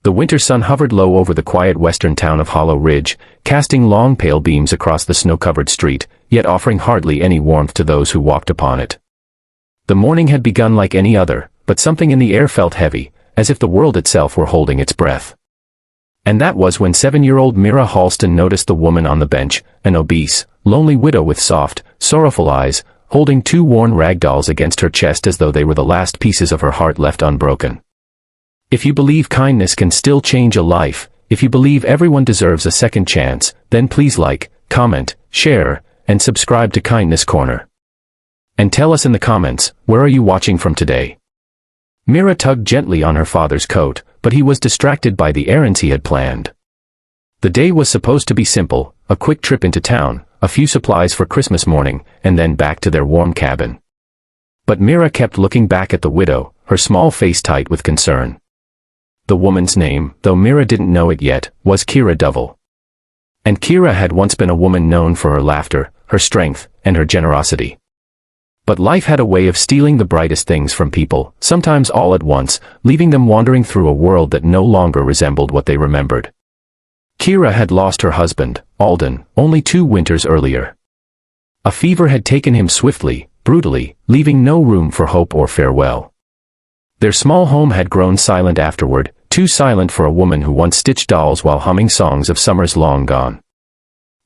The winter sun hovered low over the quiet western town of Hollow Ridge, casting long pale beams across the snow-covered street, yet offering hardly any warmth to those who walked upon it. The morning had begun like any other, but something in the air felt heavy, as if the world itself were holding its breath. And that was when 7-year-old Mira Halston noticed the woman on the bench, an obese, lonely widow with soft, sorrowful eyes, holding 2 worn ragdolls against her chest as though they were the last pieces of her heart left unbroken. If you believe kindness can still change a life, if you believe everyone deserves a second chance, then please like, comment, share, and subscribe to Kindness Corner. And tell us in the comments, where are you watching from today? Mira tugged gently on her father's coat, but he was distracted by the errands he had planned. The day was supposed to be simple, a quick trip into town, a few supplies for Christmas morning, and then back to their warm cabin. But Mira kept looking back at the widow, her small face tight with concern. The woman's name, though Mira didn't know it yet, was Kira Duvall. And Kira had once been a woman known for her laughter, her strength, and her generosity. But life had a way of stealing the brightest things from people, sometimes all at once, leaving them wandering through a world that no longer resembled what they remembered. Kira had lost her husband, Alden, only 2 winters earlier. A fever had taken him swiftly, brutally, leaving no room for hope or farewell. Their small home had grown silent afterward, too silent for a woman who once stitched dolls while humming songs of summers long gone.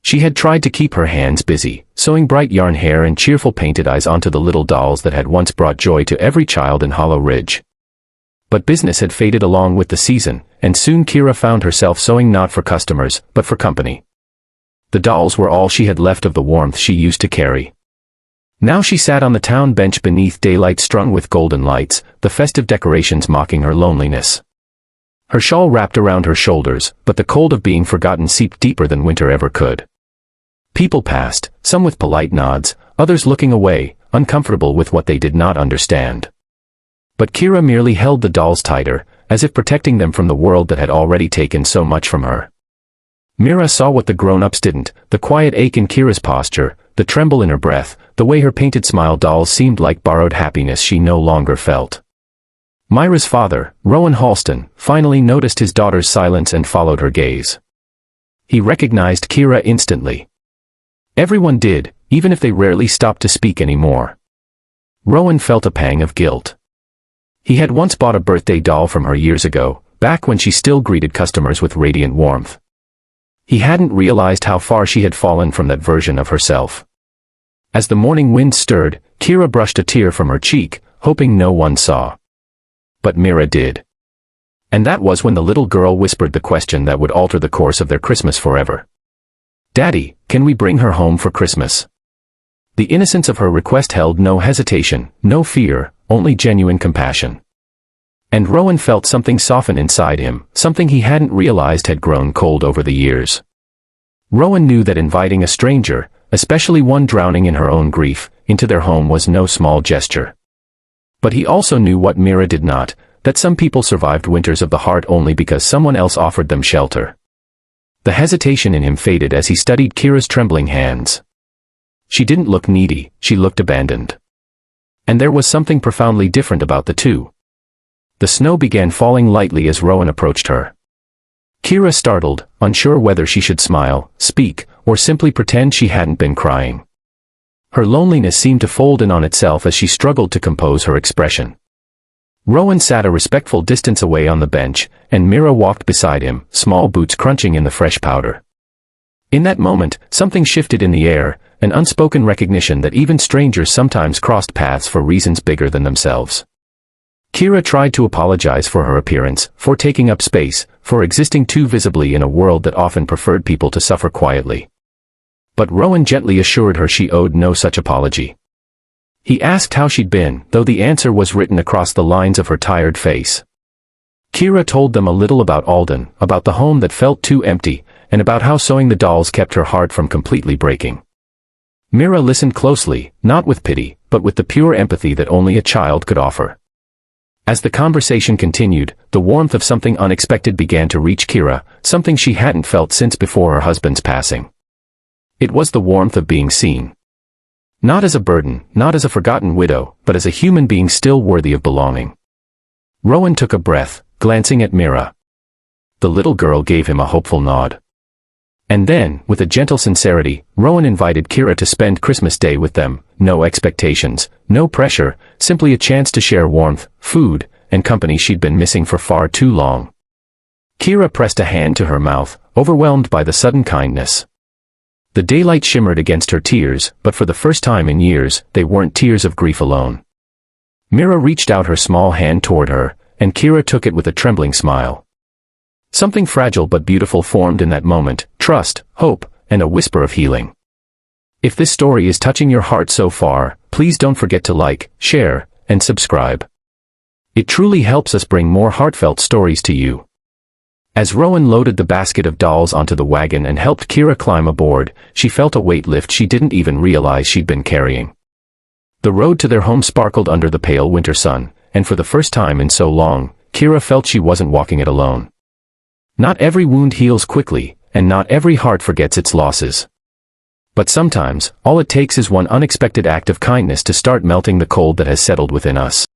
She had tried to keep her hands busy, sewing bright yarn hair and cheerful painted eyes onto the little dolls that had once brought joy to every child in Hollow Ridge. But business had faded along with the season, and soon Kira found herself sewing not for customers, but for company. The dolls were all she had left of the warmth she used to carry. Now she sat on the town bench beneath daylight strung with golden lights, the festive decorations mocking her loneliness. Her shawl wrapped around her shoulders, but the cold of being forgotten seeped deeper than winter ever could. People passed, some with polite nods, others looking away, uncomfortable with what they did not understand. But Kira merely held the dolls tighter, as if protecting them from the world that had already taken so much from her. Mira saw what the grown-ups didn't, the quiet ache in Kira's posture, the tremble in her breath, the way her painted smile dolls seemed like borrowed happiness she no longer felt. Myra's father, Rowan Halston, finally noticed his daughter's silence and followed her gaze. He recognized Kira instantly. Everyone did, even if they rarely stopped to speak anymore. Rowan felt a pang of guilt. He had once bought a birthday doll from her years ago, back when she still greeted customers with radiant warmth. He hadn't realized how far she had fallen from that version of herself. As the morning wind stirred, Kira brushed a tear from her cheek, hoping no one saw. But Mira did. And that was when the little girl whispered the question that would alter the course of their Christmas forever. "Daddy, can we bring her home for Christmas?" The innocence of her request held no hesitation, no fear, only genuine compassion. And Rowan felt something soften inside him, something he hadn't realized had grown cold over the years. Rowan knew that inviting a stranger, especially one drowning in her own grief, into their home was no small gesture. But he also knew what Mira did not, that some people survived winters of the heart only because someone else offered them shelter. The hesitation in him faded as he studied Kira's trembling hands. She didn't look needy, she looked abandoned. And there was something profoundly different about the two. The snow began falling lightly as Rowan approached her. Kira startled, unsure whether she should smile, speak, or simply pretend she hadn't been crying. Her loneliness seemed to fold in on itself as she struggled to compose her expression. Rowan sat a respectful distance away on the bench, and Mira walked beside him, small boots crunching in the fresh powder. In that moment, something shifted in the air, an unspoken recognition that even strangers sometimes crossed paths for reasons bigger than themselves. Kira tried to apologize for her appearance, for taking up space, for existing too visibly in a world that often preferred people to suffer quietly. But Rowan gently assured her she owed no such apology. He asked how she'd been, though the answer was written across the lines of her tired face. Kira told them a little about Alden, about the home that felt too empty, and about how sewing the dolls kept her heart from completely breaking. Mira listened closely, not with pity, but with the pure empathy that only a child could offer. As the conversation continued, the warmth of something unexpected began to reach Kira, something she hadn't felt since before her husband's passing. It was the warmth of being seen. Not as a burden, not as a forgotten widow, but as a human being still worthy of belonging. Rowan took a breath, glancing at Mira. The little girl gave him a hopeful nod. And then, with a gentle sincerity, Rowan invited Kira to spend Christmas Day with them. No expectations, no pressure, simply a chance to share warmth, food, and company she'd been missing for far too long. Kira pressed a hand to her mouth, overwhelmed by the sudden kindness. The daylight shimmered against her tears, but for the first time in years, they weren't tears of grief alone. Mira reached out her small hand toward her, and Kira took it with a trembling smile. Something fragile but beautiful formed in that moment: trust, hope, and a whisper of healing. If this story is touching your heart so far, please don't forget to like, share, and subscribe. It truly helps us bring more heartfelt stories to you. As Rowan loaded the basket of dolls onto the wagon and helped Kira climb aboard, she felt a weight lift she didn't even realize she'd been carrying. The road to their home sparkled under the pale winter sun, and for the first time in so long, Kira felt she wasn't walking it alone. Not every wound heals quickly, and not every heart forgets its losses. But sometimes, all it takes is one unexpected act of kindness to start melting the cold that has settled within us.